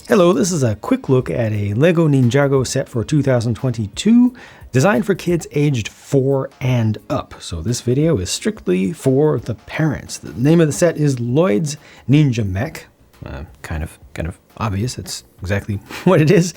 Hello, this is a quick look at a LEGO Ninjago set for 2022, designed for kids aged 4 and up. So this video is strictly for the parents. The name of the set is Lloyd's Ninja Mech. Kind of obvious, it's exactly what it is.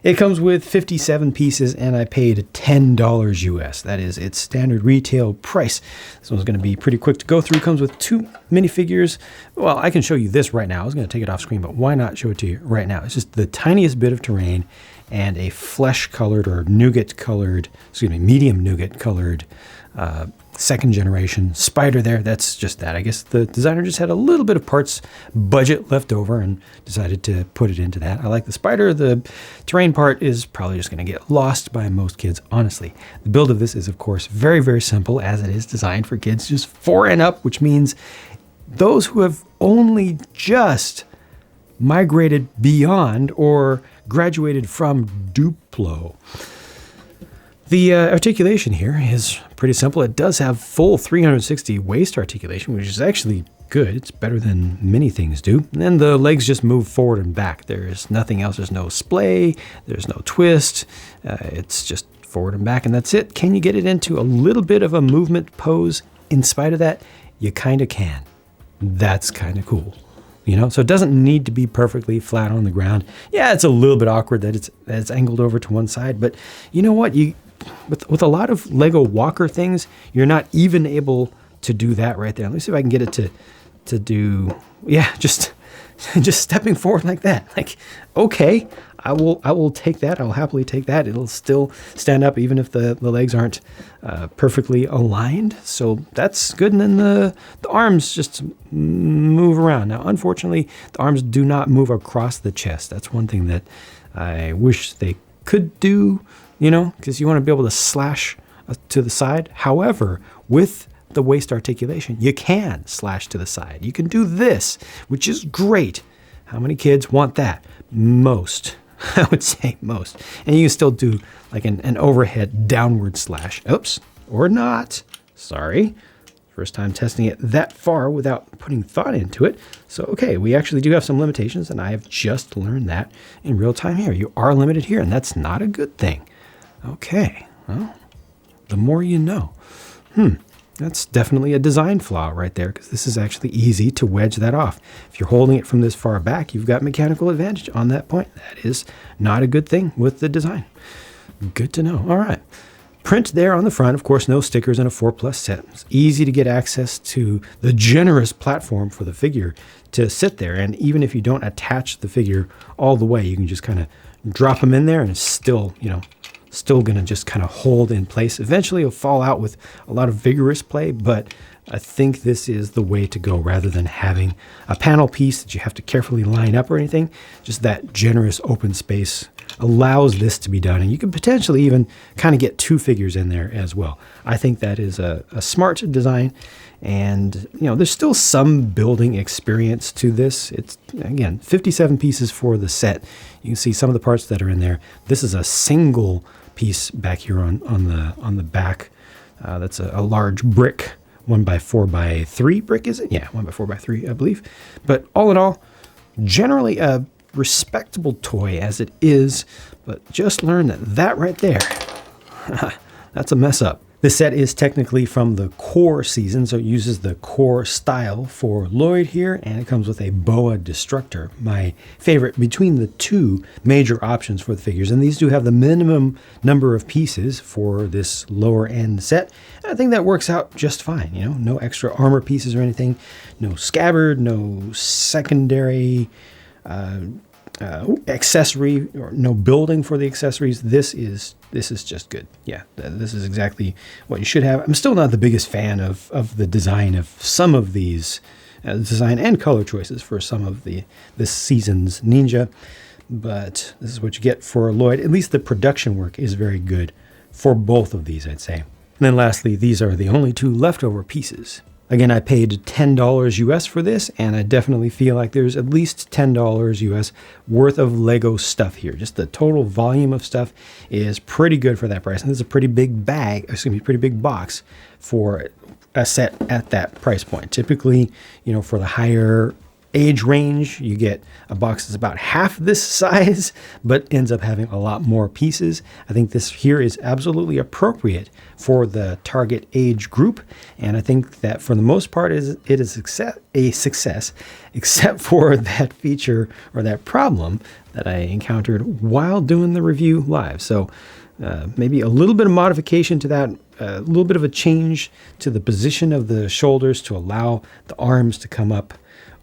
It comes with 57 pieces and I paid $10 US. That is its standard retail price. This one's going to be pretty quick to go through. Comes with 2 minifigures. Well, I can show you this right now. I was going to take it off screen, but why not show it to you right now? It's just the tiniest bit of terrain and a flesh-colored or medium nougat colored second generation spider there. That's just that. I guess the designer just had a little bit of parts budget left over and decided to put it into that. I like the spider. The terrain part is probably just going to get lost by most kids, honestly. The build of this is, of course, very, very simple, as it is designed for kids just 4 and up, which means those who have only just migrated beyond or graduated from Duplo. The articulation here is pretty simple. It does have full 360 waist articulation, which is actually good. It's better than many things do. And then the legs just move forward and back. There's nothing else. There's no splay. There's no twist. It's just forward and back, and that's it. Can you get it into a little bit of a movement pose in spite of that? You kind of can. That's kind of cool. You know, so it doesn't need to be perfectly flat on the ground. Yeah, it's a little bit awkward that it's angled over to one side, but you know what? With a lot of Lego walker things, you're not even able to do that right there. Let me see if I can get it to do, yeah, just stepping forward like that. Like, okay, I will take that. I'll happily take that. It'll still stand up even if the legs aren't perfectly aligned. So that's good. And then the arms just move around. Now, unfortunately, the arms do not move across the chest. That's one thing that I wish they could do, you know, because you want to be able to slash to the side. However, with the waist articulation, you can slash to the side. You can do this, which is great. How many kids want that? Most. I would say most. And you can still do like an overhead downward slash. Oops, or not. Sorry. First time testing it that far without putting thought into it. So, okay, we actually do have some limitations, and I have just learned that in real time here. You are limited here, and that's not a good thing. Okay, well, the more you know. That's definitely a design flaw right there, because this is actually easy to wedge that off. If you're holding it from this far back, you've got mechanical advantage on that point. That is not a good thing with the design. Good to know. All right. Print there on the front, of course, no stickers in a 4+ set. It's easy to get access to the generous platform for the figure to sit there. And even if you don't attach the figure all the way, you can just kind of drop them in there and it's still, you know, still going to just kind of hold in place. Eventually it'll fall out with a lot of vigorous play, but I think this is the way to go rather than having a panel piece that you have to carefully line up or anything. Just that generous open space allows this to be done. And you can potentially even kind of get 2 figures in there as well. I think that is a smart design. And, you know, there's still some building experience to this. It's, again, 57 pieces for the set. You can see some of the parts that are in there. This is a single piece back here on the back. That's a large brick, 1x4x3 brick, is it? Yeah, 1x4x3, I believe. But all in all, generally a respectable toy as it is, but just learn that right there, that's a mess up. This set is technically from the core season, so it uses the core style for Lloyd here, and it comes with a boa destructor, my favorite between the 2 major options for the figures. And these do have the minimum number of pieces for this lower end set. And I think that works out just fine. You know, no extra armor pieces or anything, no scabbard, no secondary accessory, or no building for the accessories. This is just good. Yeah, this is exactly what you should have. I'm still not the biggest fan of the design of some of these design and color choices for some of this season's Ninja, but this is what you get for Lloyd. At least the production work is very good for both of these, I'd say. And then lastly, these are the only 2 leftover pieces. Again, I paid $10 US for this, and I definitely feel like there's at least $10 US worth of Lego stuff here. Just the total volume of stuff is pretty good for that price. And this is a pretty big pretty big box for a set at that price point. Typically, you know, for the higher age range, you get a box that's about half this size, but ends up having a lot more pieces. I think this here is absolutely appropriate for the target age group, and I think that for the most part it is a success, except for that feature or that problem that I encountered while doing the review live. So maybe a little bit of modification to that, a little bit of a change to the position of the shoulders to allow the arms to come up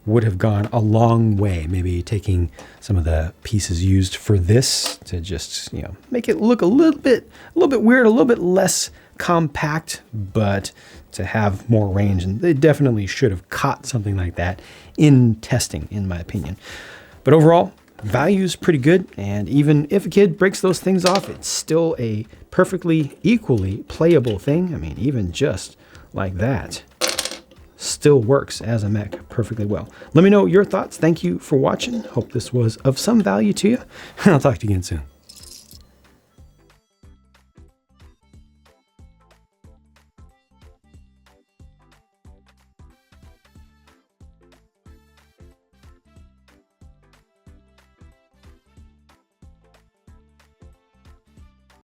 would have gone a long way. Maybe taking some of the pieces used for this to just, make it look a little bit weird, a little bit less compact, but to have more range. And they definitely should have caught something like that in testing, in my opinion. But overall, value is pretty good, and even if a kid breaks those things off, it's still a perfectly equally playable thing. I mean, even just like that, still works as a mech perfectly well. Let me know your thoughts. Thank you for watching. Hope this was of some value to you, and I'll talk to you again soon.